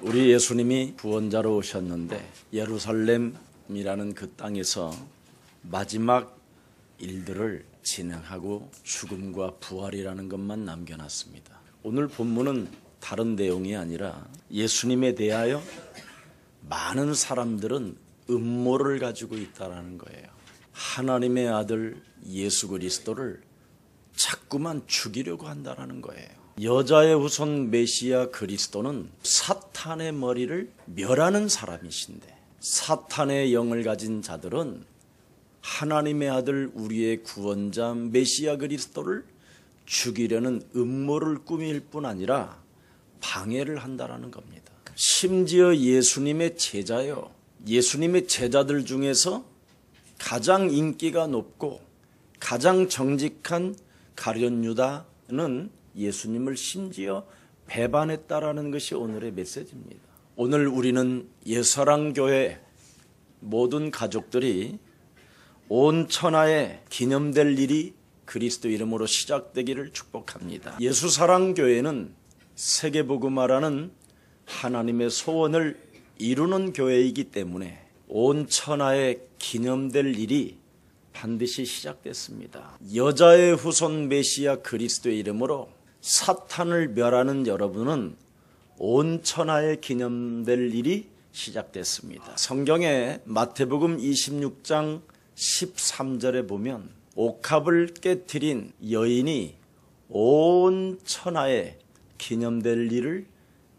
우리 예수님이 구원자로 오셨는데 예루살렘이라는 그 땅에서 마지막 일들을 진행하고 죽음과 부활이라는 것만 남겨놨습니다. 오늘 본문은 다른 내용이 아니라 예수님에 대하여 많은 사람들은 음모를 가지고 있다는 거예요. 하나님의 아들 예수 그리스도를 자꾸만 죽이려고 한다는 거예요. 여자의 후손 메시아 그리스도는 사탄의 머리를 멸하는 사람이신데, 사탄의 영을 가진 자들은 하나님의 아들 우리의 구원자 메시아 그리스도를 죽이려는 음모를 꾸밀 뿐 아니라 방해를 한다는 겁니다. 심지어 예수님의 제자요, 예수님의 제자들 중에서 가장 인기가 높고 가장 정직한 가룟 유다는 예수님을 심지어 배반했다라는 것이 오늘의 메시지입니다. 오늘 우리는 예사랑교회 모든 가족들이 온 천하에 기념될 일이 그리스도 이름으로 시작되기를 축복합니다. 예수사랑교회는 세계복음화라는 하나님의 소원을 이루는 교회이기 때문에 온 천하에 기념될 일이 반드시 시작됐습니다. 여자의 후손 메시아 그리스도의 이름으로 사탄을 멸하는 여러분은 온 천하에 기념될 일이 시작됐습니다. 성경에 마태복음 26장 13절에 보면 옥합을 깨트린 여인이 온 천하에 기념될 일을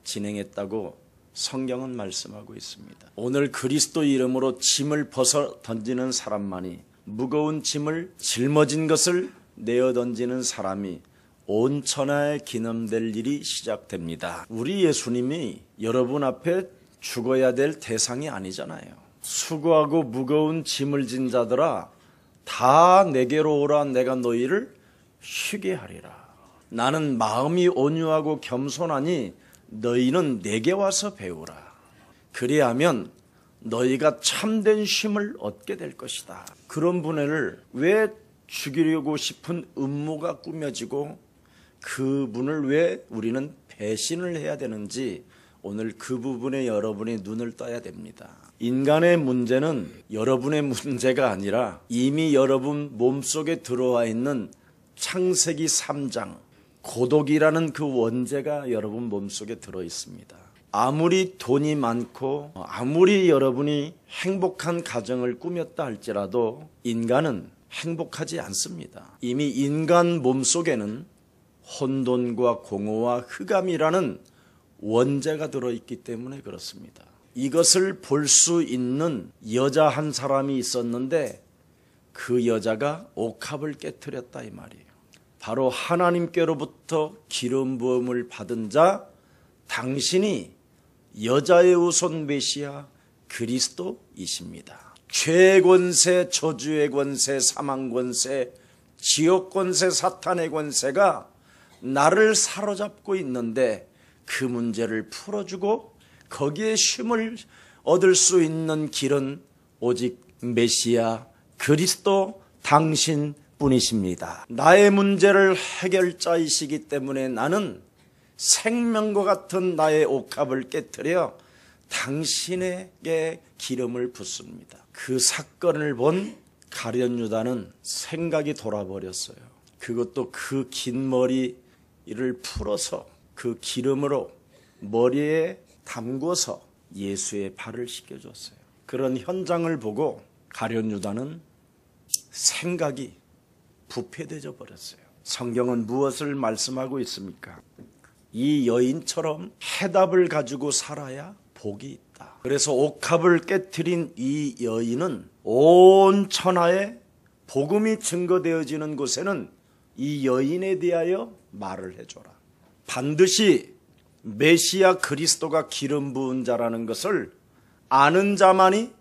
진행했다고 성경은 말씀하고 있습니다. 오늘 그리스도 이름으로 짐을 벗어 던지는 사람만이, 무거운 짐을 짊어진 것을 내어 던지는 사람이 온 천하에 기념될 일이 시작됩니다. 우리 예수님이 여러분 앞에 죽어야 될 대상이 아니잖아요. 수고하고 무거운 짐을 진 자들아 다 내게로 오라, 내가 너희를 쉬게 하리라. 나는 마음이 온유하고 겸손하니 너희는 내게 와서 배우라. 그리하면 너희가 참된 쉼을 얻게 될 것이다. 그런 분을 왜 죽이려고 싶은 음모가 꾸며지고 그분을 왜 우리는 배신을 해야 되는지 오늘 그 부분에 여러분이 눈을 떠야 됩니다. 인간의 문제는 여러분의 문제가 아니라 이미 여러분 몸속에 들어와 있는 창세기 3장 고독이라는 그 원죄가 여러분 몸속에 들어 있습니다. 아무리 돈이 많고 아무리 여러분이 행복한 가정을 꾸몄다 할지라도 인간은 행복하지 않습니다. 이미 인간 몸속에는 혼돈과 공허와 흑암이라는 원죄가 들어있기 때문에 그렇습니다. 이것을 볼 수 있는 여자 한 사람이 있었는데 그 여자가 옥합을 깨트렸다 이 말이에요. 바로 하나님께로부터 기름 부음을 받은 자 당신이 여자의 후손 메시아 그리스도이십니다. 죄의 권세, 저주의 권세, 사망 권세, 지옥 권세, 사탄의 권세가 나를 사로잡고 있는데 그 문제를 풀어주고 거기에 쉼을 얻을 수 있는 길은 오직 메시아 그리스도 당신뿐이십니다. 나의 문제를 해결자이시기 때문에 나는 생명과 같은 나의 옥합을 깨트려 당신에게 기름을 붓습니다. 그 사건을 본 가룟 유다는 생각이 돌아버렸어요. 그것도 그 긴 머리를 풀어서 그 기름으로 머리에 담궈서 예수의 발을 씻겨줬어요. 그런 현장을 보고 가룟 유다는 생각이 부패되어 버렸어요. 성경은 무엇을 말씀하고 있습니까? 이 여인처럼 해답을 가지고 살아야 복이 있다. 그래서 옥합을 깨트린 이 여인은 온 천하에 복음이 증거되어지는 곳에는 이 여인에 대하여 말을 해줘라. 반드시 메시아 그리스도가 기름 부은 자라는 것을 아는 자만이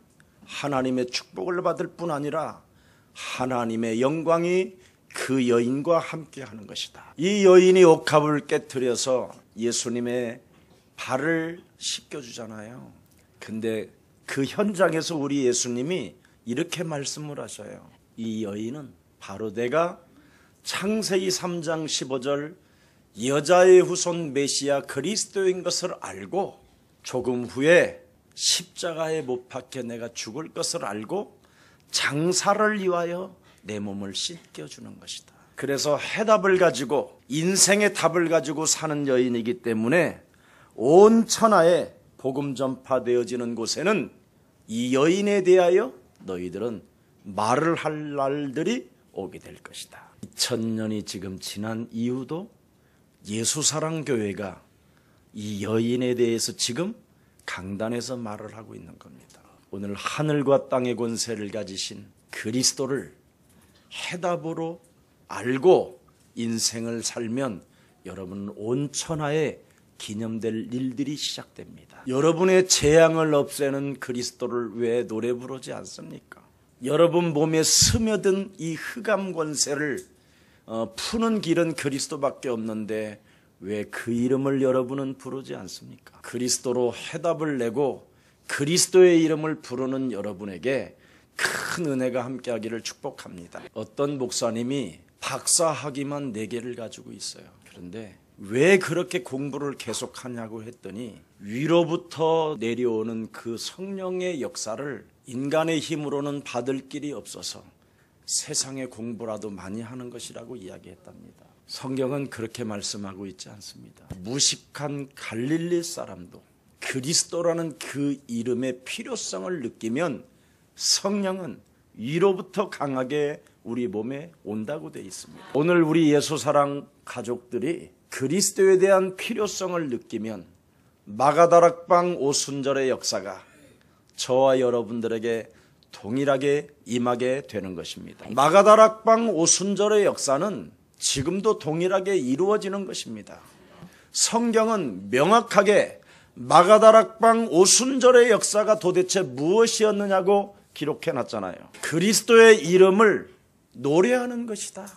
하나님의 축복을 받을 뿐 아니라 하나님의 영광이 그 여인과 함께 하는 것이다. 이 여인이 옥합을 깨트려서 예수님의 발을 씻겨주잖아요. 근데 그 현장에서 우리 예수님이 이렇게 말씀을 하셔요. 이 여인은 바로 내가 창세기 3장 15절 여자의 후손 메시아 그리스도인 것을 알고 조금 후에 십자가에 못 박혀 내가 죽을 것을 알고 장사를 위하여 내 몸을 씻겨주는 것이다. 그래서 해답을 가지고 인생의 답을 가지고 사는 여인이기 때문에 온 천하에 복음 전파되어지는 곳에는 이 여인에 대하여 너희들은 말을 할 날들이 오게 될 것이다. 2000년이 지금 지난 이후도 예수사랑교회가 이 여인에 대해서 지금 강단에서 말을 하고 있는 겁니다. 오늘 하늘과 땅의 권세를 가지신 그리스도를 해답으로 알고 인생을 살면 여러분 온 천하에 기념될 일들이 시작됩니다. 여러분의 재앙을 없애는 그리스도를 왜 노래 부르지 않습니까? 여러분 몸에 스며든 이 흑암 권세를 푸는 길은 그리스도밖에 없는데 왜 그 이름을 여러분은 부르지 않습니까? 그리스도로 해답을 내고 그리스도의 이름을 부르는 여러분에게 큰 은혜가 함께하기를 축복합니다. 어떤 목사님이 박사학위만 4개를 가지고 있어요. 그런데 왜 그렇게 공부를 계속하냐고 했더니 위로부터 내려오는 그 성령의 역사를 인간의 힘으로는 받을 길이 없어서 세상의 공부라도 많이 하는 것이라고 이야기했답니다. 성경은 그렇게 말씀하고 있지 않습니다. 무식한 갈릴리 사람도 그리스도라는 그 이름의 필요성을 느끼면 성령은 위로부터 강하게 우리 몸에 온다고 되어 있습니다. 오늘 우리 예수사랑 가족들이 그리스도에 대한 필요성을 느끼면 마가다락방 오순절의 역사가 저와 여러분들에게 동일하게 임하게 되는 것입니다. 마가다락방 오순절의 역사는 지금도 동일하게 이루어지는 것입니다. 성경은 명확하게 마가다락방 오순절의 역사가 도대체 무엇이었느냐고 기록해놨잖아요. 그리스도의 이름을 노래하는 것이다.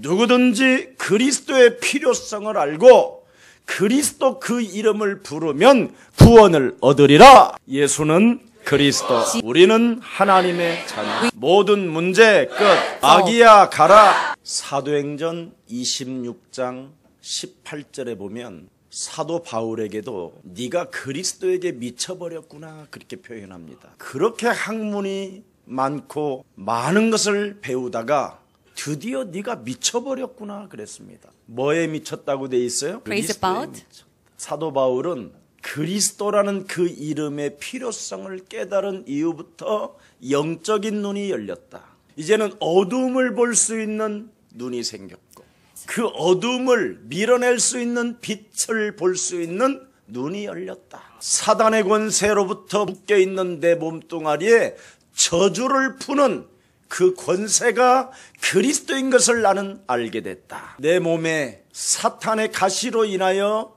누구든지 그리스도의 필요성을 알고 그리스도 그 이름을 부르면 구원을 얻으리라. 예수는 그리스도, 우리는 하나님의 자녀. 모든 문제 끝. 아기야 가라. 사도행전 26장 18절에 보면 사도 바울에게도 네가 그리스도에게 미쳐버렸구나 그렇게 표현합니다. 그렇게 학문이 많고 많은 것을 배우다가 드디어 네가 미쳐버렸구나 그랬습니다. 뭐에 미쳤다고 돼 있어요? 그리스도에 미쳤다. 사도 바울은 그리스도라는 그 이름의 필요성을 깨달은 이후부터 영적인 눈이 열렸다. 이제는 어둠을 볼 수 있는 눈이 생겼고 그 어둠을 밀어낼 수 있는 빛을 볼 수 있는 눈이 열렸다. 사단의 권세로부터 묶여있는 내 몸뚱아리에 저주를 푸는 그 권세가 그리스도인 것을 나는 알게 됐다. 내 몸에 사탄의 가시로 인하여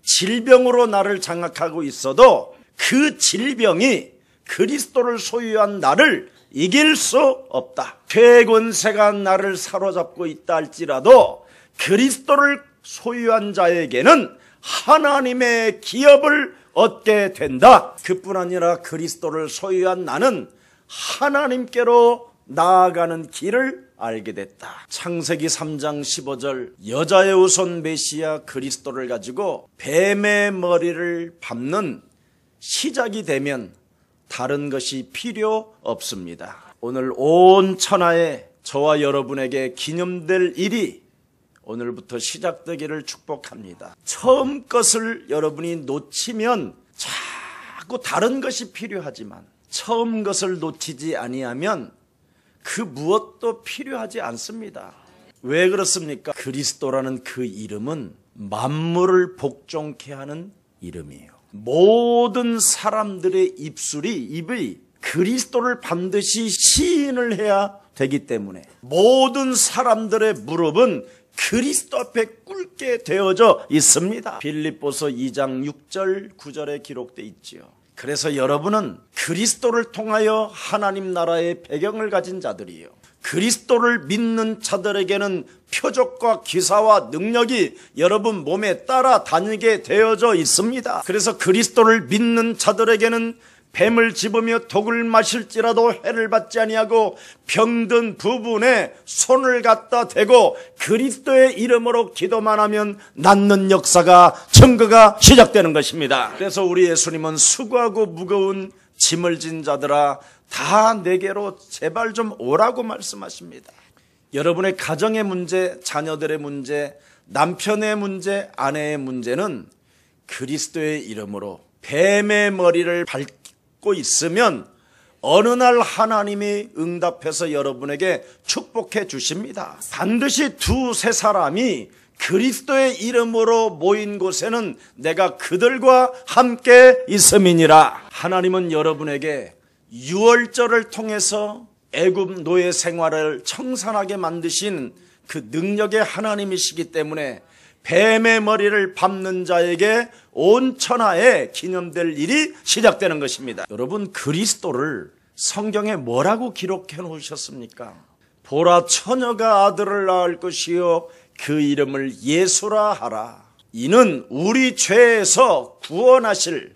질병으로 나를 장악하고 있어도 그 질병이 그리스도를 소유한 나를 이길 수 없다. 죄권세가 나를 사로잡고 있다 할지라도 그리스도를 소유한 자에게는 하나님의 기업을 얻게 된다. 그뿐 아니라 그리스도를 소유한 나는 하나님께로 나아가는 길을 알게 됐다. 창세기 3장 15절 여자의 후손 메시아 그리스도를 가지고 뱀의 머리를 밟는 시작이 되면 다른 것이 필요 없습니다. 오늘 온 천하에 저와 여러분에게 기념될 일이 오늘부터 시작되기를 축복합니다. 처음 것을 여러분이 놓치면 자꾸 다른 것이 필요하지만 처음 것을 놓치지 아니하면 그 무엇도 필요하지 않습니다. 왜 그렇습니까? 그리스도라는 그 이름은 만물을 복종케 하는 이름이에요. 모든 사람들의 입이 그리스도를 반드시 시인을 해야 되기 때문에 모든 사람들의 무릎은 그리스도 앞에 꿇게 되어져 있습니다. 빌립보서 2장 6절 9절에 기록되어 있지요. 그래서 여러분은 그리스도를 통하여 하나님 나라의 배경을 가진 자들이에요. 그리스도를 믿는 자들에게는 표적과 기사와 능력이 여러분 몸에 따라다니게 되어져 있습니다. 그래서 그리스도를 믿는 자들에게는 뱀을 집으며 독을 마실지라도 해를 받지 아니하고 병든 부분에 손을 갖다 대고 그리스도의 이름으로 기도만 하면 낫는 역사가, 증거가 시작되는 것입니다. 그래서 우리 예수님은 수고하고 무거운 짐을 진 자들아 다 내게로 제발 좀 오라고 말씀하십니다. 여러분의 가정의 문제, 자녀들의 문제, 남편의 문제, 아내의 문제는 그리스도의 이름으로 뱀의 머리를 밟고 있으면 어느 날 하나님이 응답해서 여러분에게 축복해 주십니다. 반드시 두세 사람이 그리스도의 이름으로 모인 곳에는 내가 그들과 함께 있음이니라. 하나님은 여러분에게 유월절을 통해서 애굽 노예 생활을 청산하게 만드신 그 능력의 하나님이시기 때문에 뱀의 머리를 밟는 자에게 온 천하에 기념될 일이 시작되는 것입니다. 여러분, 그리스도를 성경에 뭐라고 기록해 놓으셨습니까? 보라, 처녀가 아들을 낳을 것이요 그 이름을 예수라 하라. 이는 우리 죄에서 구원하실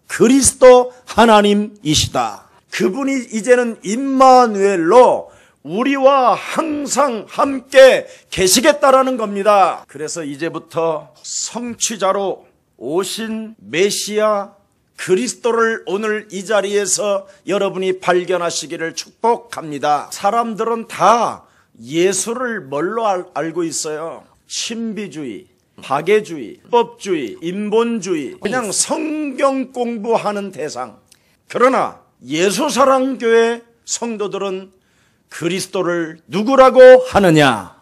그리스도 하나님이시다. 그분이 이제는 임마누엘로 우리와 항상 함께 계시겠다라는 겁니다. 그래서 이제부터 성취자로 오신 메시아 그리스도를 오늘 이 자리에서 여러분이 발견하시기를 축복합니다. 사람들은 다 예수를 뭘로 알고 있어요? 신비주의, 박애주의, 법주의, 인본주의, 그냥 성경 공부하는 대상. 그러나 예수사랑교회 성도들은 그리스도를 누구라고 하느냐?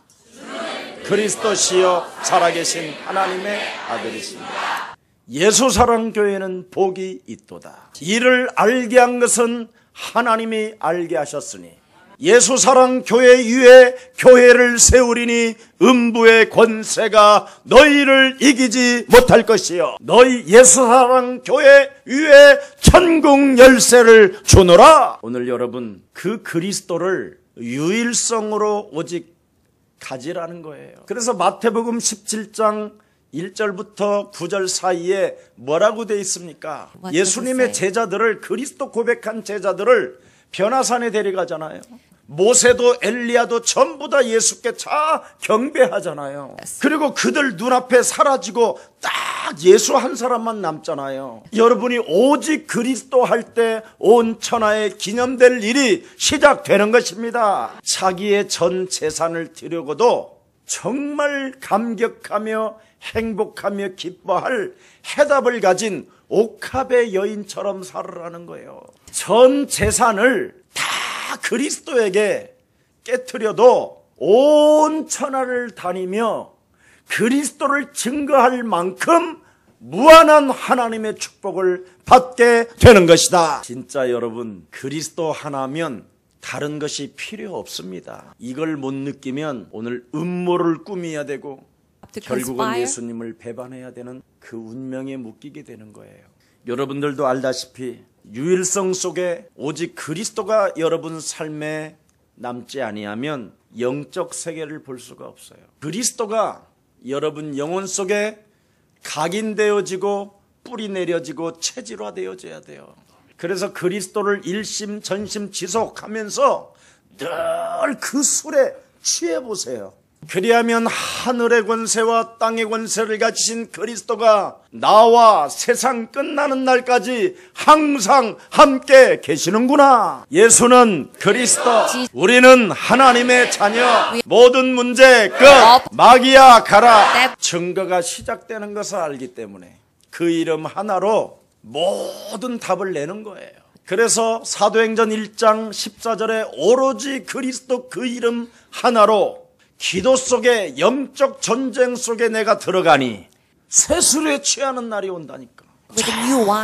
그리스도시여 살아계신 하나님의 아들이십니다. 예수사랑교회는 복이 있도다. 이를 알게 한 것은 하나님이 알게 하셨으니 예수사랑교회 위에 교회를 세우리니 음부의 권세가 너희를 이기지 못할 것이요 너희 예수사랑교회 위에 천국 열쇠를 주노라. 오늘 여러분, 그 그리스도를 유일성으로 오직 가지라는 거예요. 그래서 마태복음 17장 1절부터 9절 사이에 뭐라고 되어 있습니까? 예수님의 제자들을, 그리스도 고백한 제자들을 변화산에 데려가잖아요. 모세도 엘리야도 전부 다 예수께 다 경배하잖아요. 그리고 그들 눈앞에 사라지고 딱 예수 한 사람만 남잖아요. 여러분이 오직 그리스도 할 때 온 천하에 기념될 일이 시작되는 것입니다. 자기의 전 재산을 드려고도 정말 감격하며 행복하며 기뻐할 해답을 가진 옥합의 여인처럼 살으라는 거예요. 전 재산을 다 그리스도에게 깨트려도 온 천하를 다니며 그리스도를 증거할 만큼 무한한 하나님의 축복을 받게 되는 것이다. 진짜 여러분, 그리스도 하나면 다른 것이 필요 없습니다. 이걸 못 느끼면 오늘 음모를 꾸며야 되고 결국은 예수님을 배반해야 되는 그 운명에 묶이게 되는 거예요. 여러분들도 알다시피 유일성 속에 오직 그리스도가 여러분 삶에 남지 아니하면 영적 세계를 볼 수가 없어요. 그리스도가 여러분 영혼 속에 각인되어지고 뿌리 내려지고 체질화되어져야 돼요. 그래서 그리스도를 일심 전심 지속하면서 늘 그 술에 취해 보세요. 그리하면 하늘의 권세와 땅의 권세를 가지신 그리스도가 나와 세상 끝나는 날까지 항상 함께 계시는구나. 예수는 그리스도, 우리는 하나님의 자녀, 모든 문제 끝, 마귀야 가라. 증거가 시작되는 것을 알기 때문에 그 이름 하나로 모든 답을 내는 거예요. 그래서 사도행전 1장 14절에 오로지 그리스도 그 이름 하나로 기도 속에, 영적 전쟁 속에 내가 들어가니 새술에 취하는 날이 온다니까.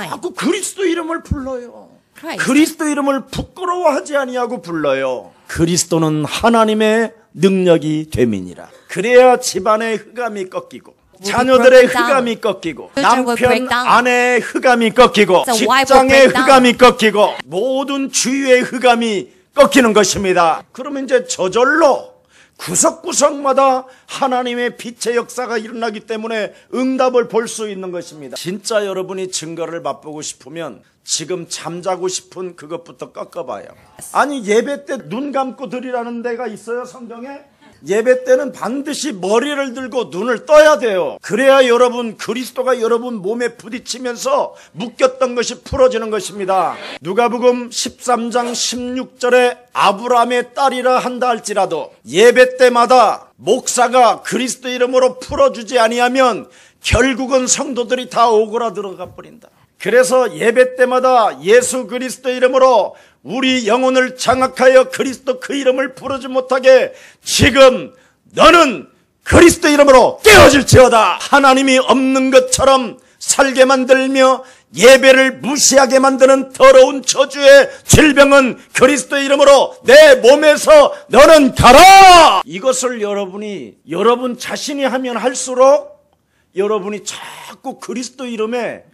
자꾸 그리스도 이름을 불러요. 그리스도 이름을 부끄러워하지 아니하고 불러요. 그리스도는 하나님의 능력이 됨이니라. 그래야 집안의 흑암이 꺾이고, 자녀들의 흑암이 꺾이고, 남편 아내의 흑암이 꺾이고, 직장의 흑암이 꺾이고, 모든 주위의 흑암이 꺾이는 것입니다. 그러면 이제 저절로 구석구석마다 하나님의 빛의 역사가 일어나기 때문에 응답을 볼 수 있는 것입니다. 진짜 여러분이 증거를 맛보고 싶으면 지금 잠자고 싶은 그것부터 꺾어봐요. 아니, 예배 때 눈 감고 드리라는 데가 있어요, 성경에? 예배 때는 반드시 머리를 들고 눈을 떠야 돼요. 그래야 여러분, 그리스도가 여러분 몸에 부딪히면서 묶였던 것이 풀어지는 것입니다. 누가복음 13장 16절에 아브라함의 딸이라 한다 할지라도 예배 때마다 목사가 그리스도 이름으로 풀어주지 아니하면 결국은 성도들이 다 오그라들어가 버린다. 그래서 예배 때마다 예수 그리스도 이름으로 우리 영혼을 장악하여 그리스도 그 이름을 부르지 못하게 지금 너는 그리스도 이름으로 깨어질지어다. 하나님이 없는 것처럼 살게 만들며 예배를 무시하게 만드는 더러운 저주의 질병은 그리스도 이름으로 내 몸에서 너는 가라. 이것을 여러분 자신이 하면 할수록 여러분이 자꾸 그리스도 이름에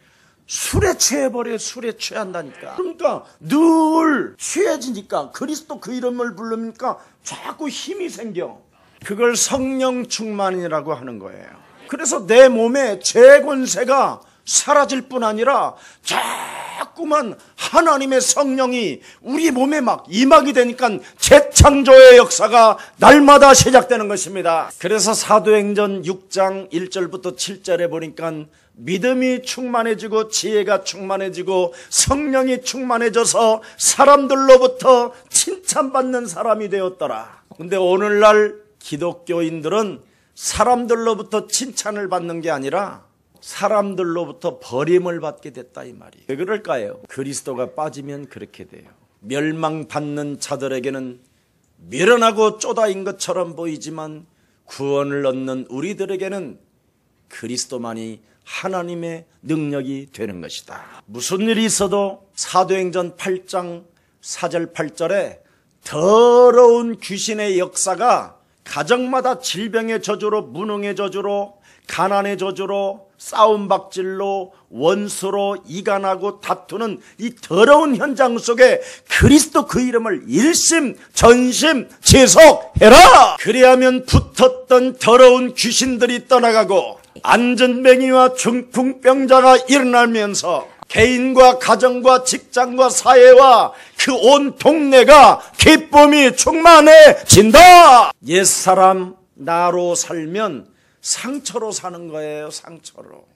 술에 취해버려요. 술에 취한다니까. 그러니까 늘 취해지니까 그리스도 그 이름을 부르니까 자꾸 힘이 생겨. 그걸 성령 충만이라고 하는 거예요. 그래서 내 몸에 죄 권세가 사라질 뿐 아니라 자꾸만 하나님의 성령이 우리 몸에 막 임하게 되니까 재창조의 역사가 날마다 시작되는 것입니다. 그래서 사도행전 6장 1절부터 7절에 보니까 믿음이 충만해지고 지혜가 충만해지고 성령이 충만해져서 사람들로부터 칭찬받는 사람이 되었더라. 근데 오늘날 기독교인들은 사람들로부터 칭찬을 받는 게 아니라 사람들로부터 버림을 받게 됐다 이 말이에요. 왜 그럴까요? 그리스도가 빠지면 그렇게 돼요. 멸망받는 자들에게는 미련하고 쪼다인 것처럼 보이지만 구원을 얻는 우리들에게는 그리스도만이 하나님의 능력이 되는 것이다. 무슨 일이 있어도 사도행전 8장 4절 8절에 더러운 귀신의 역사가 가정마다 질병의 저주로, 무능의 저주로, 가난의 저주로, 싸움박질로, 원수로 이간하고 다투는 이 더러운 현장 속에 그리스도 그 이름을 일심 전심 지속해라. 그리하면 붙었던 더러운 귀신들이 떠나가고 안전뱅이와 중풍병자가 일어나면서 개인과 가정과 직장과 사회와 그 온 동네가 기쁨이 충만해진다. 옛사람 나로 살면 상처로 사는 거예요. 상처로.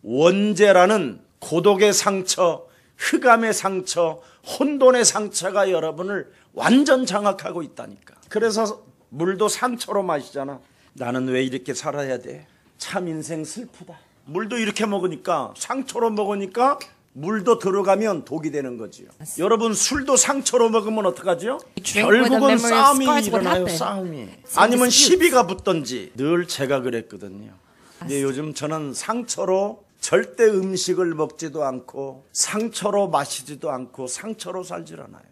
원죄라는 고독의 상처, 흑암의 상처, 혼돈의 상처가 여러분을 완전 장악하고 있다니까. 그래서 물도 상처로 마시잖아. 나는 왜 이렇게 살아야 돼? 참 인생 슬프다. 물도 이렇게 먹으니까, 상처로 먹으니까 물도 들어가면 독이 되는 거지요. 여러분, 술도 상처로 먹으면 어떡하죠? 결국은 싸움이 일어나요. 싸움이. 아니면 시비가 붙던지. 늘 제가 그랬거든요. 근데 요즘 저는 상처로 절대 음식을 먹지도 않고 상처로 마시지도 않고 상처로 살질 않아요.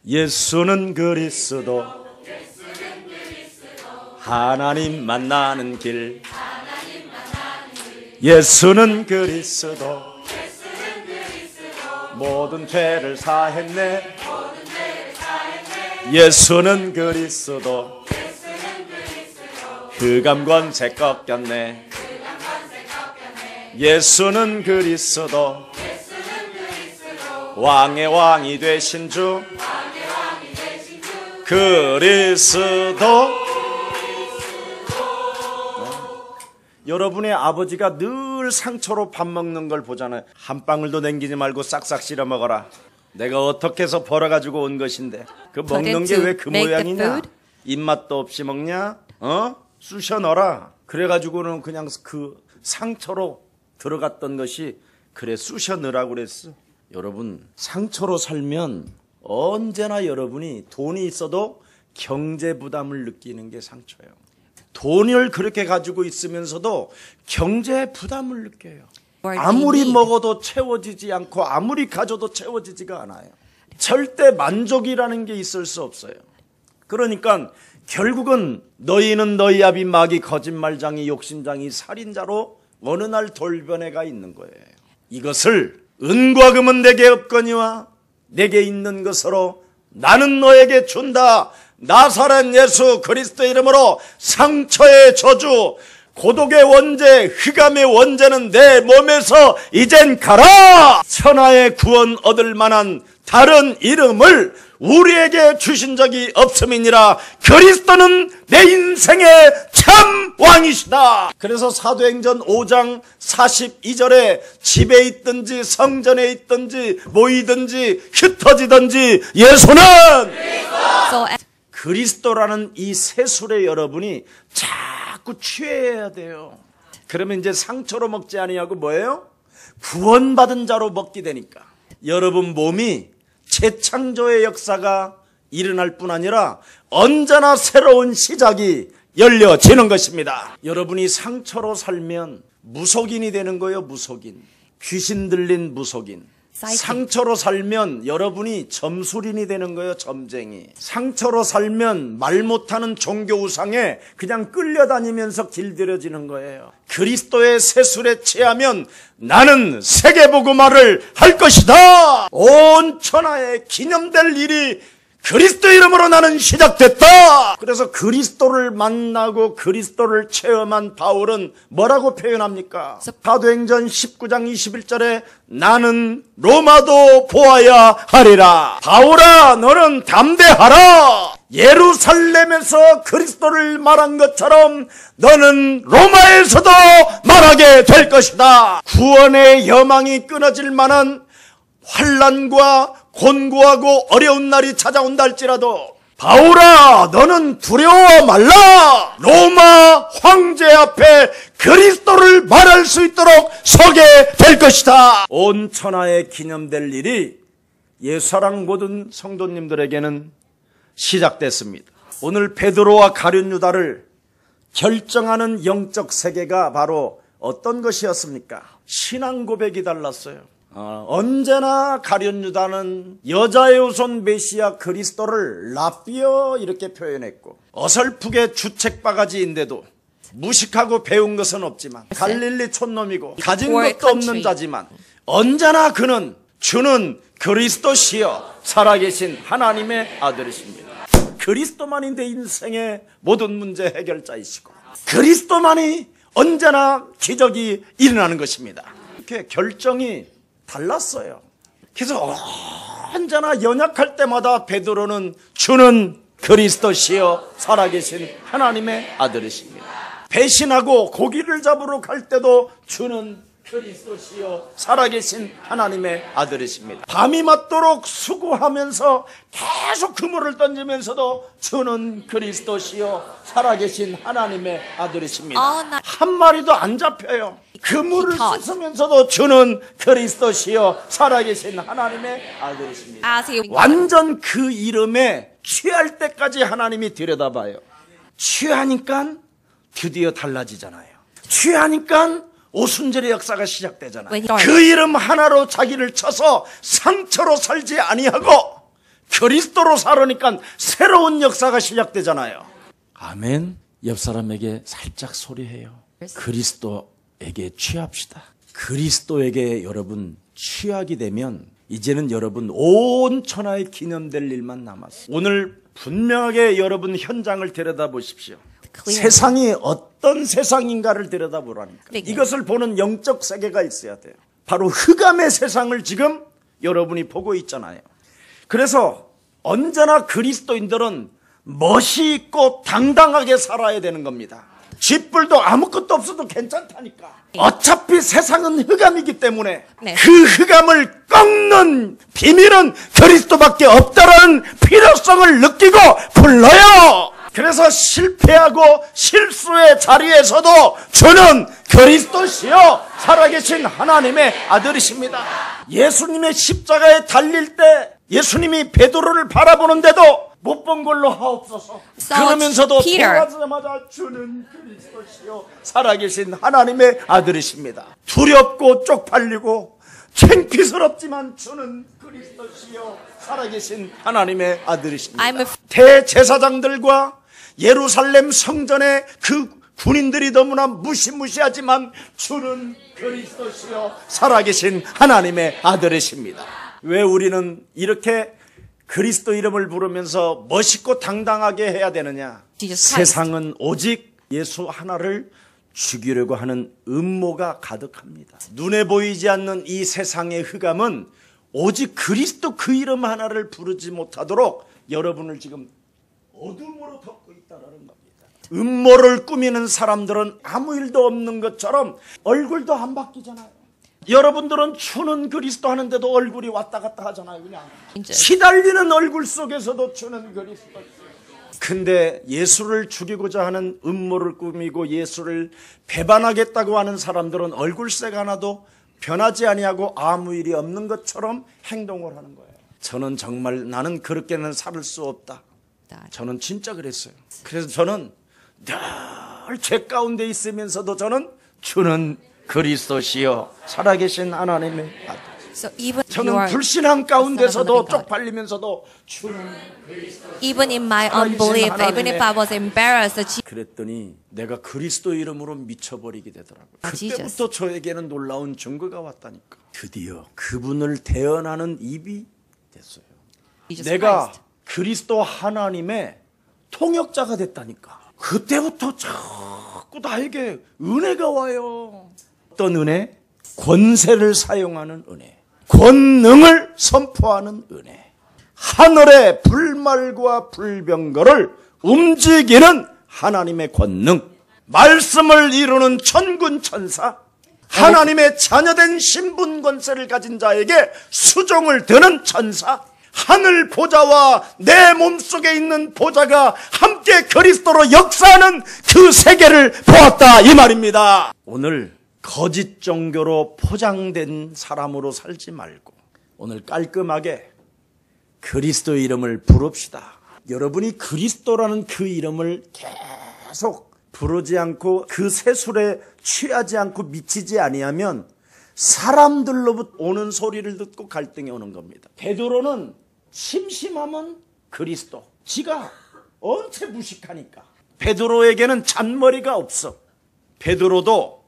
예수는 그리스도 하나님 만나는 길. 예수는 그리스도 모든 죄를 사했네. 예수는 그리스도 흑암 권세 꺾였네. 예수는 그리스도 왕의 왕이 되신 주 그리스도. 여러분의 아버지가 늘 상처로 밥 먹는 걸 보잖아요. 한 방울도 남기지 말고 싹싹 씹어 먹어라. 내가 어떻게 해서 벌어가지고 온 것인데 그 먹는 게 왜 그 모양이냐? 입맛도 없이 먹냐? 쑤셔 넣어라. 그래가지고는 그냥 그 상처로 들어갔던 것이 그래 쑤셔 넣으라고 그랬어. 여러분, 상처로 살면 언제나 여러분이 돈이 있어도 경제 부담을 느끼는 게 상처예요. 돈을 그렇게 가지고 있으면서도 경제 부담을 느껴요. 아무리 먹어도 채워지지 않고 아무리 가져도 채워지지가 않아요. 절대 만족이라는 게 있을 수 없어요. 그러니까 결국은 너희는 너희 아비 마귀 거짓말장이 욕심장이 살인자로 어느 날 돌변해가 있는 거예요. 이것을 은과 금은 내게 없거니와 내게 있는 것으로 나는 너에게 준다. 나사렛 예수 그리스도 이름으로 상처의 저주, 고독의 원죄, 흑암의 원죄는 내 몸에서 이젠 가라! 천하의 구원 얻을 만한 다른 이름을 우리에게 주신 적이 없음이니라. 그리스도는 내 인생의 참 왕이시다. 그래서 사도행전 5장 42절에 집에 있든지 성전에 있든지 모이든지 흩어지든지 예수는 그리스도라는 이 세술에 여러분이 자꾸 취해야 돼요. 그러면 이제 상처로 먹지 아니하고 뭐예요? 구원받은 자로 먹게 되니까 여러분 몸이 재창조의 역사가 일어날 뿐 아니라 언제나 새로운 시작이 열려지는 것입니다. 여러분이 상처로 살면 무속인이 되는 거예요. 무속인. 귀신 들린 무속인. 상처로 살면 여러분이 점술인이 되는 거예요. 점쟁이. 상처로 살면 말 못하는 종교 우상에 그냥 끌려다니면서 길들여지는 거예요. 그리스도의 세술에 취하면 나는 세계복음화를 할 것이다. 온 천하에 기념될 일이 그리스도 이름으로 나는 시작됐다. 그래서 그리스도를 만나고 그리스도를 체험한 바울은 뭐라고 표현합니까? 사도행전 19장 21절에 나는 로마도 보아야 하리라. 바울아, 너는 담대하라. 예루살렘에서 그리스도를 말한 것처럼 너는 로마에서도 말하게 될 것이다. 구원의 여망이 끊어질 만한 환난과 곤고하고 어려운 날이 찾아온다 할지라도 바울아, 너는 두려워 말라. 로마 황제 앞에 그리스도를 말할 수 있도록 서게 될 것이다. 온 천하에 기념될 일이 예수사랑 모든 성도님들에게는 시작됐습니다. 오늘 베드로와 가룟 유다를 결정하는 영적 세계가 바로 어떤 것이었습니까? 신앙 고백이 달랐어요. 언제나 가룟 유다는 여자의 후손 메시아 그리스도를 라비어 이렇게 표현했고 어설프게 주책바가지인데도 무식하고 배운 것은 없지만 갈릴리 촌놈이고 가진 것도 없는 자지만 언제나 그는 주는 그리스도시여 살아계신 하나님의 아들이십니다. 그리스도만이 내 인생의 모든 문제 해결자이시고 그리스도만이 언제나 기적이 일어나는 것입니다. 이렇게 결정이 달랐어요. 그래서 언제나 연약할 때마다 베드로는 주는 그리스도시여 살아계신 하나님의 아들이십니다. 배신하고 고기를 잡으러 갈 때도 주는 그리스도시여 살아계신 하나님의 아들이십니다. 밤이 맞도록 수고하면서 계속 그물을 던지면서도 주는 그리스도시여 살아계신 하나님의 아들이십니다. 한 마리도 안 잡혀요. 그물을 씻으면서도 주는 그리스도시여 살아계신 하나님의 아들이십니다. 완전 그 이름에 취할 때까지 하나님이 들여다봐요. 취하니까 드디어 달라지잖아요. 취하니까 오순절의 역사가 시작되잖아요. 그 이름 하나로 자기를 쳐서 상처로 살지 아니하고 그리스도로 살으니까 새로운 역사가 시작되잖아요. 아멘. 옆 사람에게 살짝 소리해요. 그리스도에게 취합시다. 그리스도에게 여러분 취하게 되면 이제는 여러분 온 천하에 기념될 일만 남았어요. 오늘 분명하게 여러분 현장을 들여다보십시오. 세상이 어떤 세상인가를 들여다보라니까. 이것을 보는 영적 세계가 있어야 돼요. 바로 흑암의 세상을 지금 여러분이 보고 있잖아요. 그래서 언제나 그리스도인들은 멋이 있고 당당하게 살아야 되는 겁니다. 쥐뿔도 아무것도 없어도 괜찮다니까. 어차피 세상은 흑암이기 때문에 그 흑암을 꺾는 비밀은 그리스도밖에 없다라는 필요성을 느끼고 불러요. 그래서 실패하고 실수의 자리에서도 주는 그리스도시여 살아계신 하나님의 아들이십니다. 예수님의 십자가에 달릴 때 예수님이 베드로를 바라보는데도 못 본 걸로 하옵소서. 그러면서도 돌아서자마자 주는 그리스도시여 살아계신 하나님의 아들이십니다. 두렵고 쪽팔리고 창피스럽지만 주는 그리스도시여 살아계신 하나님의 아들이십니다. 대제사장들과 예루살렘 성전의 그 군인들이 너무나 무시무시하지만 주는 그리스도시여 살아계신 하나님의 아들이십니다. 왜 우리는 이렇게 그리스도 이름을 부르면서 멋있고 당당하게 해야 되느냐? Jesus Christ. 세상은 오직 예수 하나를 죽이려고 하는 음모가 가득합니다. 눈에 보이지 않는 이 세상의 흑암은 오직 그리스도 그 이름 하나를 부르지 못하도록 여러분을 지금 어둠으로 덮고 있다는 겁니다. 음모를 꾸미는 사람들은 아무 일도 없는 것처럼 얼굴도 안 바뀌잖아요. 여러분들은 주는 그리스도 하는데도 얼굴이 왔다 갔다 하잖아요. 그냥 시달리는 얼굴 속에서도 주는 그리스도. 근데 예수를 죽이고자 하는 음모를 꾸미고 예수를 배반하겠다고 하는 사람들은 얼굴색 하나도 변하지 아니하고 아무 일이 없는 것처럼 행동을 하는 거예요. 저는 정말 나는 그렇게는 살 수 없다. 저는 진짜 그랬어요. 그래서 저는 늘 죄 가운데 있으면서도 저는 주는 그리스도시여 살아계신 하나님의 아들. So even 저는 you are 불신앙 가운데서도 son of the living God. 쪽팔리면서도 주는 Even in my unbelief, even if I was embarrassed, that 그랬더니 내가 그리스도 이름으로 미쳐버리게 되더라고요. 그때부터 저에게는 놀라운 증거가 왔다니까. 드디어 그분을 대언하는 입이 됐어요. Jesus 내가 Christ. 그리스도 하나님의 통역자가 됐다니까. 그때부터 자꾸 나에게 은혜가 와요. 어떤 은혜? 권세를 사용하는 은혜. 권능을 선포하는 은혜. 하늘의 불말과 불병거를 움직이는 하나님의 권능. 말씀을 이루는 천군 천사. 하나님의 자녀된 신분 권세를 가진 자에게 수종을 드는 천사. 하늘 보좌와 내 몸속에 있는 보좌가 함께 그리스도로 역사하는 그 세계를 보았다 이 말입니다. 오늘 거짓 종교로 포장된 사람으로 살지 말고 오늘 깔끔하게 그리스도 이름을 부릅시다. 여러분이 그리스도라는 그 이름을 계속 부르지 않고 그 세술에 취하지 않고 미치지 아니하면 사람들로부터 오는 소리를 듣고 갈등이 오는 겁니다. 베드로는 심심하면 그리스도, 지가 언제 무식하니까. 베드로에게는 잔머리가 없어. 베드로도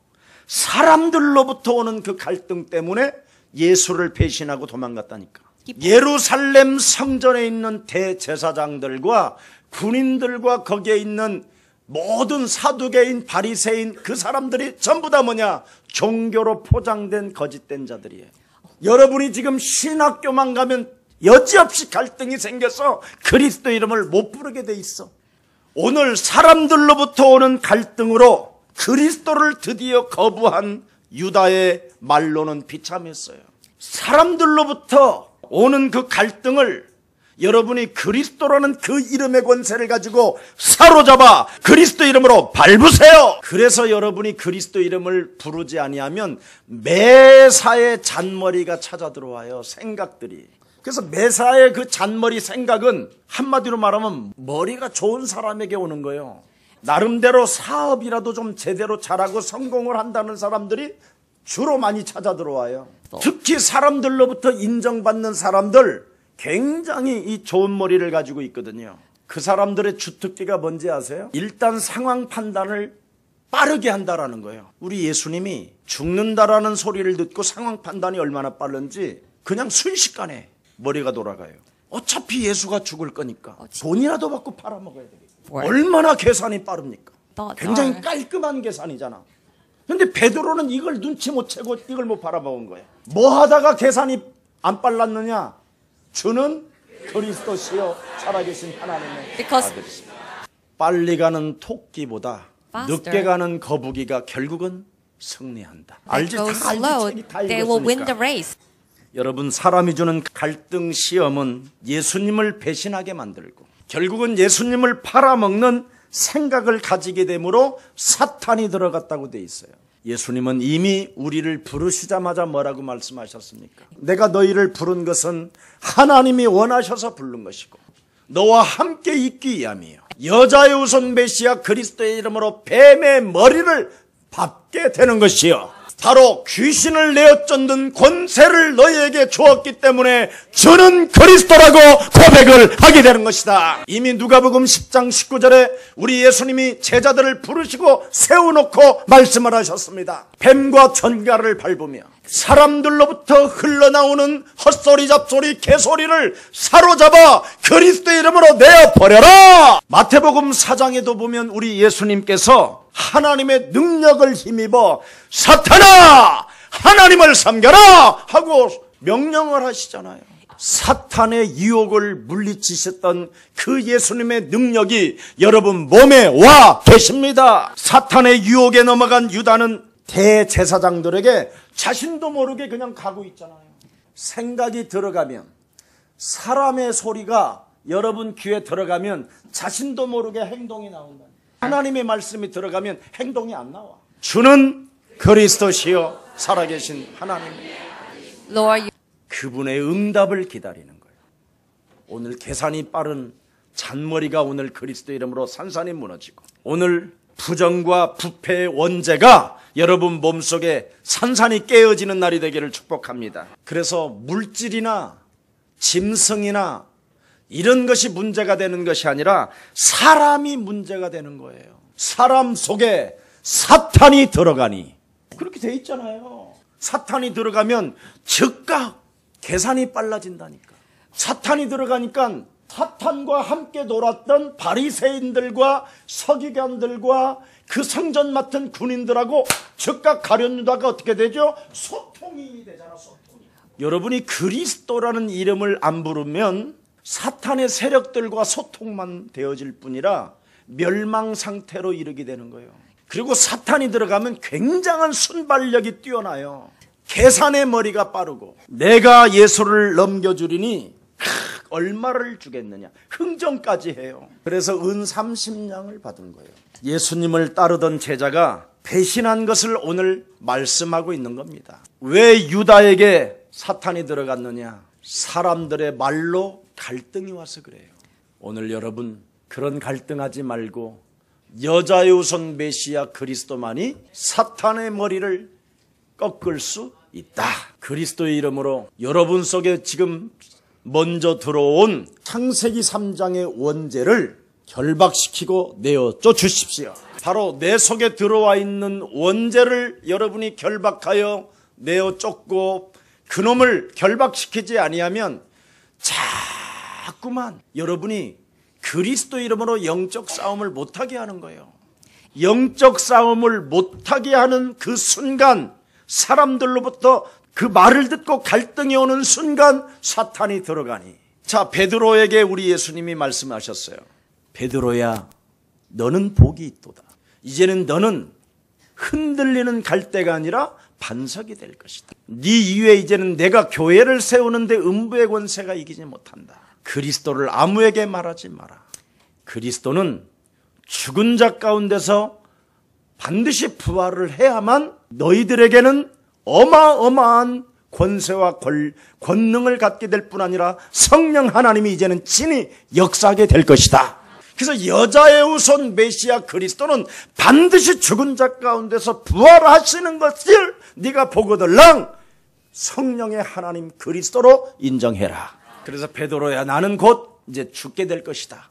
사람들로부터 오는 그 갈등 때문에 예수를 배신하고 도망갔다니까. 예루살렘 성전에 있는 대제사장들과 군인들과 거기에 있는 모든 사두개인, 바리새인 그 사람들이 전부 다 뭐냐? 종교로 포장된 거짓된 자들이에요. 여러분이 지금 신학교만 가면 여지없이 갈등이 생겨서 그리스도 이름을 못 부르게 돼 있어. 오늘 사람들로부터 오는 갈등으로 그리스도를 드디어 거부한 유다의 말로는 비참했어요. 사람들로부터 오는 그 갈등을 여러분이 그리스도라는 그 이름의 권세를 가지고 사로잡아 그리스도 이름으로 밟으세요. 그래서 여러분이 그리스도 이름을 부르지 아니하면 매사에 잔머리가 찾아 들어와요. 생각들이. 그래서 매사의 그 잔머리 생각은 한마디로 말하면 머리가 좋은 사람에게 오는 거예요. 나름대로 사업이라도 좀 제대로 잘하고 성공을 한다는 사람들이 주로 많이 찾아 들어와요. 특히 사람들로부터 인정받는 사람들 굉장히 이 좋은 머리를 가지고 있거든요. 그 사람들의 주특기가 뭔지 아세요? 일단 상황 판단을 빠르게 한다라는 거예요. 우리 예수님이 죽는다라는 소리를 듣고 상황 판단이 얼마나 빠른지 그냥 순식간에 머리가 돌아가요. 어차피 예수가 죽을 거니까 돈이라도 받고 팔아먹어야 되겠다. 얼마나 계산이 빠릅니까? 굉장히 깔끔한 계산이잖아. 근데 베드로는 이걸 눈치 못 채고 이걸 못 바라먹은 거예요. 뭐 하다가 계산이 안 빨랐느냐? 주는 그리스도시요 살아계신 하나님의 아들이십니다. 빨리 가는 토끼보다 늦게 가는 거북이가 결국은 승리한다. 알지? 다 알지? 다 읽었으니까. 여러분, 사람이 주는 갈등 시험은 예수님을 배신하게 만들고 결국은 예수님을 팔아먹는 생각을 가지게 되므로 사탄이 들어갔다고 돼 있어요. 예수님은 이미 우리를 부르시자마자 뭐라고 말씀하셨습니까? 내가 너희를 부른 것은 하나님이 원하셔서 부른 것이고 너와 함께 있기 위함이요. 여자의 우선 메시아 그리스도의 이름으로 뱀의 머리를 밟게 되는 것이요. 바로 귀신을 내어 쫓는 권세를 너희에게 주었기 때문에 저는 그리스도라고 고백을 하게 되는 것이다. 이미 누가복음 10장 19절에 우리 예수님이 제자들을 부르시고 세워놓고 말씀을 하셨습니다. 뱀과 전갈을 밟으며 사람들로부터 흘러나오는 헛소리 잡소리 개소리를 사로잡아 그리스도의 이름으로 내어버려라. 마태복음 4장에도 보면 우리 예수님께서 하나님의 능력을 힘입어 사탄아 하나님을 섬겨라 하고 명령을 하시잖아요. 사탄의 유혹을 물리치셨던 그 예수님의 능력이 여러분 몸에 와 계십니다. 사탄의 유혹에 넘어간 유다는 대제사장들에게 자신도 모르게 그냥 가고 있잖아요. 생각이 들어가면, 사람의 소리가 여러분 귀에 들어가면 자신도 모르게 행동이 나온다. 하나님의 말씀이 들어가면 행동이 안 나와. 주는 그리스도시요 살아계신 하나님, Lord, 그분의 응답을 기다리는 거예요. 오늘 계산이 빠른 잔머리가 오늘 그리스도 이름으로 산산이 무너지고, 오늘 부정과 부패의 원죄가 여러분 몸속에 산산이 깨어지는 날이 되기를 축복합니다. 그래서 물질이나 짐승이나 이런 것이 문제가 되는 것이 아니라 사람이 문제가 되는 거예요. 사람 속에 사탄이 들어가니, 그렇게 돼 있잖아요. 사탄이 들어가면 즉각 계산이 빨라진다니까. 사탄이 들어가니까 사탄과 함께 놀았던 바리새인들과 서기관들과 그 성전 맡은 군인들하고 즉각 가룟유다가 어떻게 되죠? 소통이 되잖아. 소통이. 여러분이 그리스도라는 이름을 안 부르면 사탄의 세력들과 소통만 되어질 뿐이라 멸망 상태로 이르게 되는 거예요. 그리고 사탄이 들어가면 굉장한 순발력이 뛰어나요. 계산의 머리가 빠르고, 내가 예수를 넘겨주리니 얼마를 주겠느냐, 흥정까지 해요. 그래서 은 30냥을 받은 거예요. 예수님을 따르던 제자가 배신한 것을 오늘 말씀하고 있는 겁니다. 왜 유다에게 사탄이 들어갔느냐? 사람들의 말로 갈등이 와서 그래요. 오늘 여러분 그런 갈등하지 말고 여자의 우선 메시아 그리스도만이 사탄의 머리를 꺾을 수 있다. 그리스도의 이름으로 여러분 속에 지금 먼저 들어온 창세기 3장의 원죄를 결박시키고 내어 쫓으십시오. 바로 내 속에 들어와 있는 원죄를 여러분이 결박하여 내어 쫓고 그놈을 결박시키지 아니하면 자꾸만 여러분이 그리스도 이름으로 영적 싸움을 못하게 하는 거예요. 영적 싸움을 못하게 하는 그 순간, 사람들로부터 그 말을 듣고 갈등이 오는 순간 사탄이 들어가니. 자, 베드로에게 우리 예수님이 말씀하셨어요. 베드로야, 너는 복이 있도다. 이제는 너는 흔들리는 갈대가 아니라 반석이 될 것이다. 네 이후에 이제는 내가 교회를 세우는데 음부의 권세가 이기지 못한다. 그리스도를 아무에게 말하지 마라. 그리스도는 죽은 자 가운데서 반드시 부활을 해야만 너희들에게는 어마어마한 권세와 권능을 갖게 될 뿐 아니라 성령 하나님이 이제는 친히 역사하게 될 것이다. 그래서 여자의 우선 메시아 그리스도는 반드시 죽은 자 가운데서 부활하시는 것을 네가 보거들랑 성령의 하나님 그리스도로 인정해라. 그래서 베드로야, 나는 곧 이제 죽게 될 것이다.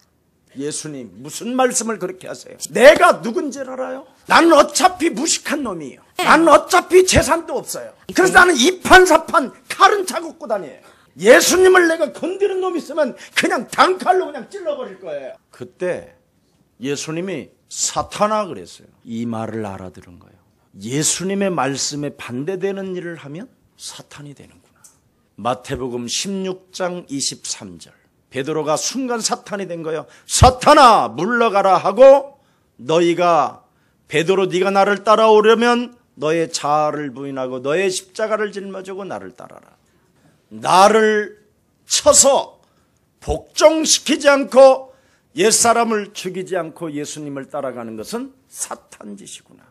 예수님 무슨 말씀을 그렇게 하세요? 내가 누군지를 알아요? 나는 어차피 무식한 놈이에요. 나는 어차피 재산도 없어요. 그래서 나는 이판사판 칼은 차고 다녀요. 예수님을 내가 건드는 놈이 있으면 그냥 단칼로 그냥 찔러버릴 거예요. 그때 예수님이 사탄아 그랬어요. 이 말을 알아들은 거예요. 예수님의 말씀에 반대되는 일을 하면 사탄이 되는구나. 마태복음 16장 23절. 베드로가 순간 사탄이 된 거예요. 사탄아 물러가라 하고, 너희가 베드로 네가 나를 따라오려면 너의 자아를 부인하고 너의 십자가를 짊어지고 나를 따라라. 나를 쳐서 복종시키지 않고 옛사람을 죽이지 않고 예수님을 따라가는 것은 사탄 짓이구나.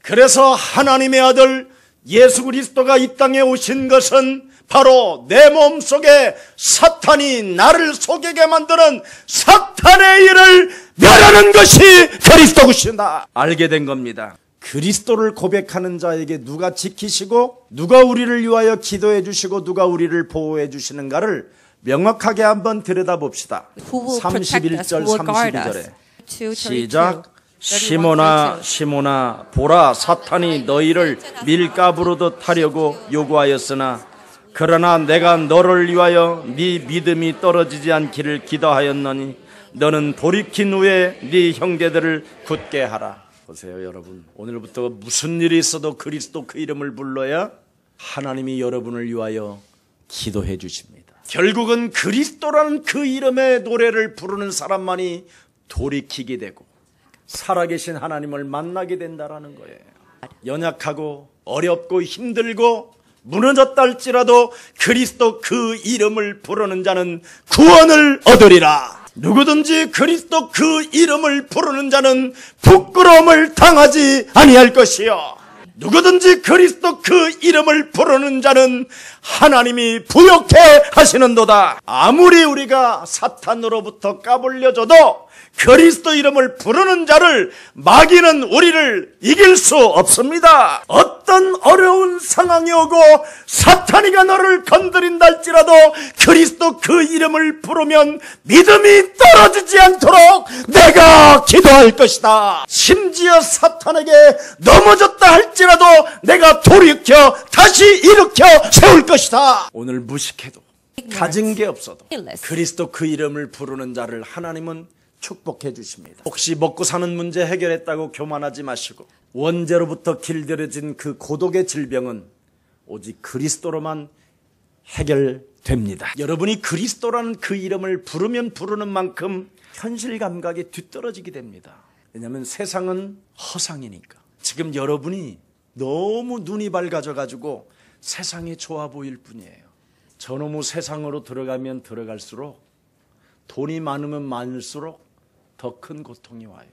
그래서 하나님의 아들 예수 그리스도가 이 땅에 오신 것은 바로 내 몸속에 사탄이 나를 속이게 만드는 사탄의 일을 멸하는 것이 그리스도구시다. 알게 된 겁니다. 그리스도를 고백하는 자에게 누가 지키시고 누가 우리를 위하여 기도해 주시고 누가 우리를 보호해 주시는가를 명확하게 한번 들여다봅시다. 31절 32절에 시작. 시몬아 시몬아 보라 사탄이 너희를 밀가부르듯 하려고 요구하였으나 그러나 내가 너를 위하여 네 믿음이 떨어지지 않기를 기도하였노니 너는 돌이킨 후에 네 형제들을 굳게 하라. 보세요 여러분, 오늘부터 무슨 일이 있어도 그리스도 그 이름을 불러야 하나님이 여러분을 위하여 기도해 주십니다. 결국은 그리스도라는 그 이름의 노래를 부르는 사람만이 돌이키게 되고 살아계신 하나님을 만나게 된다라는 거예요. 연약하고 어렵고 힘들고 무너졌다 할지라도 그리스도 그 이름을 부르는 자는 구원을 얻으리라. 누구든지 그리스도 그 이름을 부르는 자는 부끄러움을 당하지 아니할 것이요, 누구든지 그리스도 그 이름을 부르는 자는 하나님이 부욕해 하시는도다. 아무리 우리가 사탄으로부터 까불려져도 그리스도 이름을 부르는 자를 마귀는 우리를 이길 수 없습니다. 어떤 어려운 상황이 오고 사탄이가 너를 건드린다 할지라도 그리스도 그 이름을 부르면 믿음이 떨어지지 않도록 내가 기도할 것이다. 심지어 사탄에게 넘어졌다 할지라도 내가 돌이켜 다시 일으켜 세울 것이다. 오늘 무식해도 가진 게 없어도 그리스도 그 이름을 부르는 자를 하나님은 축복해 주십니다. 혹시 먹고 사는 문제 해결했다고 교만하지 마시고 원죄로부터 길들여진 그 고독의 질병은 오직 그리스도로만 해결됩니다. 여러분이 그리스도라는 그 이름을 부르면 부르는 만큼 현실 감각이 뒤떨어지게 됩니다. 왜냐하면 세상은 허상이니까. 지금 여러분이 너무 눈이 밝아져가지고 세상이 좋아 보일 뿐이에요. 저놈의 세상으로 들어가면 들어갈수록 돈이 많으면 많을수록 더 큰 고통이 와요.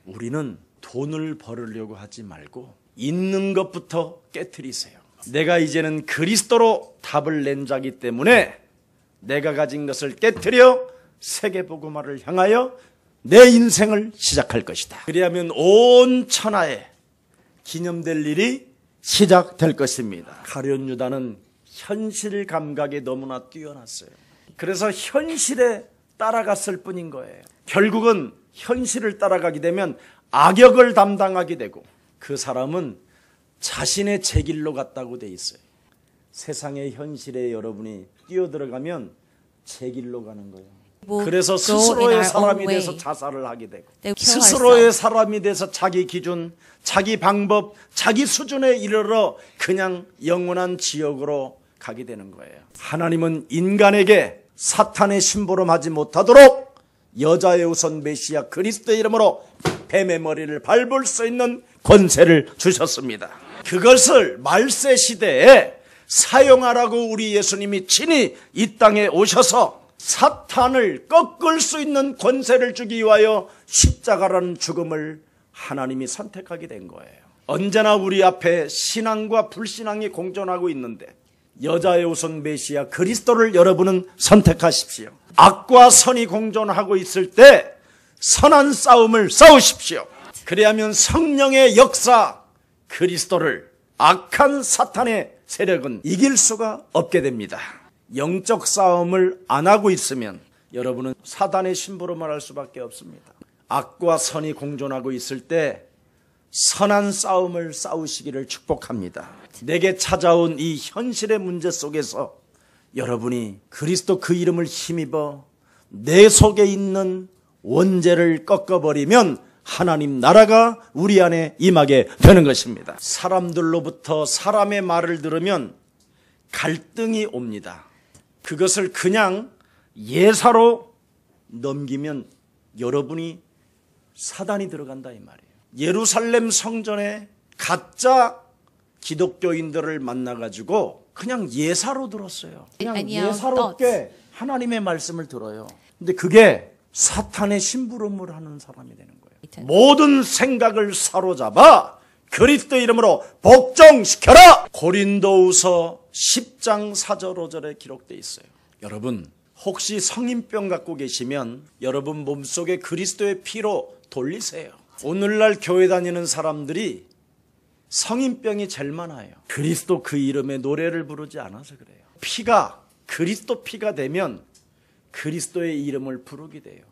우리는 돈을 벌으려고 하지 말고 있는 것부터 깨트리세요. 내가 이제는 그리스도로 답을 낸 자기 때문에 내가 가진 것을 깨트려 세계복음화를 향하여 내 인생을 시작할 것이다. 그리하면 온 천하에 기념될 일이 시작될 것입니다. 가룟 유다는 현실 감각이 너무나 뛰어났어요. 그래서 현실에 따라갔을 뿐인 거예요. 결국은 현실을 따라가게 되면 악역을 담당하게 되고 그 사람은 자신의 제 길로 갔다고 돼 있어요. 세상의 현실에 여러분이 뛰어들어가면 제 길로 가는 거예요. 그래서 스스로의 사람이 돼서 자살을 하게 되고 스스로의 사람이 돼서 자기 기준, 자기 방법, 자기 수준에 이르러 그냥 영원한 지옥으로 가게 되는 거예요. 하나님은 인간에게 사탄의 심부름하지 못하도록 여자의 우선 메시아 그리스도의 이름으로 뱀의 머리를 밟을 수 있는 권세를 주셨습니다. 그것을 말세 시대에 사용하라고 우리 예수님이 친히 이 땅에 오셔서 사탄을 꺾을 수 있는 권세를 주기 위하여 십자가라는 죽음을 하나님이 선택하게 된 거예요. 언제나 우리 앞에 신앙과 불신앙이 공존하고 있는데 여자의 우선 메시아 그리스도를 여러분은 선택하십시오. 악과 선이 공존하고 있을 때 선한 싸움을 싸우십시오. 그래야면 성령의 역사 그리스도를 악한 사탄의 세력은 이길 수가 없게 됩니다. 영적 싸움을 안 하고 있으면 여러분은 사단의 심부름을 할 수밖에 없습니다. 악과 선이 공존하고 있을 때 선한 싸움을 싸우시기를 축복합니다. 내게 찾아온 이 현실의 문제 속에서 여러분이 그리스도 그 이름을 힘입어 내 속에 있는 원죄를 꺾어버리면 하나님 나라가 우리 안에 임하게 되는 것입니다. 사람들로부터 사람의 말을 들으면 갈등이 옵니다. 그것을 그냥 예사로 넘기면 여러분이 사단이 들어간다 이 말이에요. 예루살렘 성전에 가짜 기독교인들을 만나가지고 그냥 예사로 들었어요. 그냥 예사롭게 하나님의 말씀을 들어요. 근데 그게 사탄의 심부름을 하는 사람이 되는 거예요. 모든 생각을 사로잡아 그리스도 이름으로 복종시켜라. 고린도후서 10장 4절 5절에 기록되어 있어요. 여러분 혹시 성인병 갖고 계시면 여러분 몸속에 그리스도의 피로 돌리세요. 오늘날 교회 다니는 사람들이 성인병이 제일 많아요. 그리스도 그 이름의 노래를 부르지 않아서 그래요. 피가 그리스도 피가 되면 그리스도의 이름을 부르게 돼요.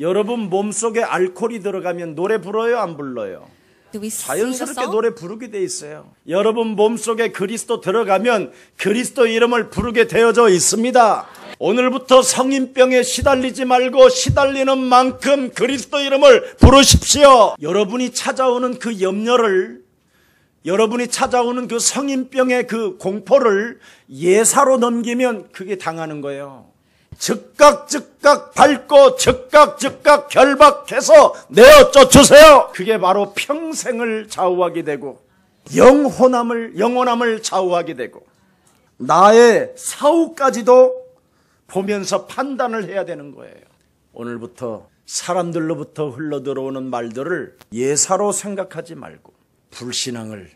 여러분 몸속에 알코올이 들어가면 노래 불러요, 안 불러요? Do we sing a 자연스럽게 song? 노래 부르게 돼 있어요. 여러분 몸속에 그리스도 들어가면 그리스도 이름을 부르게 되어져 있습니다. 오늘부터 성인병에 시달리지 말고 시달리는 만큼 그리스도 이름을 부르십시오. 여러분이 찾아오는 그 염려를, 여러분이 찾아오는 그 성인병의 그 공포를 예사로 넘기면 그게 당하는 거예요. 즉각 밟고 즉각 결박해서 내어 쫓으세요. 그게 바로 평생을 좌우하게 되고 영원함을 좌우하게 되고 나의 사후까지도 보면서 판단을 해야 되는 거예요. 오늘부터 사람들로부터 흘러들어오는 말들을 예사로 생각하지 말고 불신앙을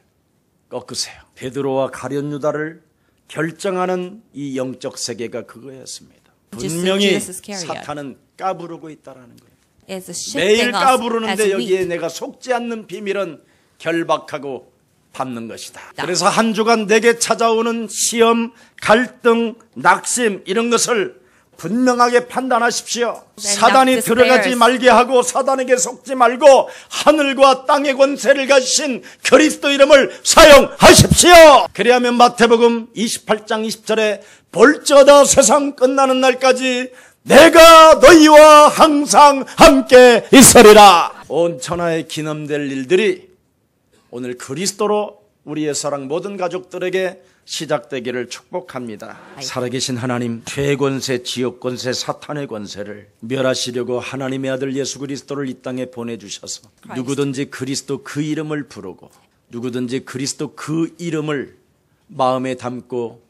꺾으세요. 베드로와 가룟 유다를 결정하는 이 영적 세계가 그거였습니다. 분명히 사탄은 까부르고 있다는 거예요. It's 매일 shifting us as 까부르는데 여기에 weak. 내가 속지 않는 비밀은 결박하고 밟는 것이다. 그래서 한 주간 내게 찾아오는 시험, 갈등, 낙심 이런 것을 분명하게 판단하십시오. 사단이 들어가지 말게 하고 사단에게 속지 말고 하늘과 땅의 권세를 가지신 그리스도 이름을 사용하십시오. 그래야만 마태복음 28장 20절에 볼지어다 세상 끝나는 날까지 내가 너희와 항상 함께 있으리라. 온 천하에 기념될 일들이 오늘 그리스도로 우리의 사랑 모든 가족들에게 시작되기를 축복합니다. 살아계신 하나님, 죄의 권세, 지옥 권세, 사탄의 권세를 멸하시려고 하나님의 아들 예수 그리스도를 이 땅에 보내주셔서 누구든지 그리스도 그 이름을 부르고 누구든지 그리스도 그 이름을 마음에 담고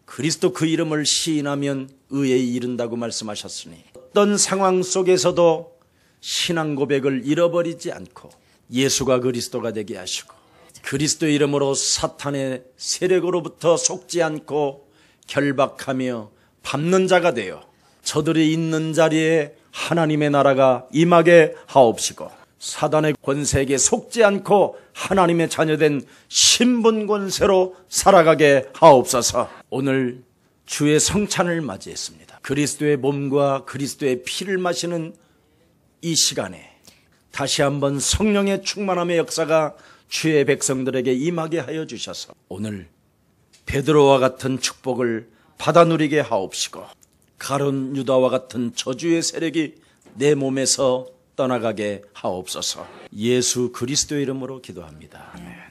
그리스도 그 이름을 시인하면 의에 이른다고 말씀하셨으니 어떤 상황 속에서도 신앙 고백을 잃어버리지 않고 예수가 그리스도가 되게 하시고 그리스도 이름으로 사탄의 세력으로부터 속지 않고 결박하며 밟는 자가 되어 저들이 있는 자리에 하나님의 나라가 임하게 하옵시고 사단의 권세에게 속지 않고 하나님의 자녀된 신분 권세로 살아가게 하옵소서. 오늘 주의 성찬을 맞이했습니다. 그리스도의 몸과 그리스도의 피를 마시는 이 시간에 다시 한번 성령의 충만함의 역사가 주의 백성들에게 임하게 하여 주셔서 오늘 베드로와 같은 축복을 받아 누리게 하옵시고 가룟 유다와 같은 저주의 세력이 내 몸에서 떠나가게 하옵소서. 예수 그리스도의 이름으로 기도합니다. 아멘.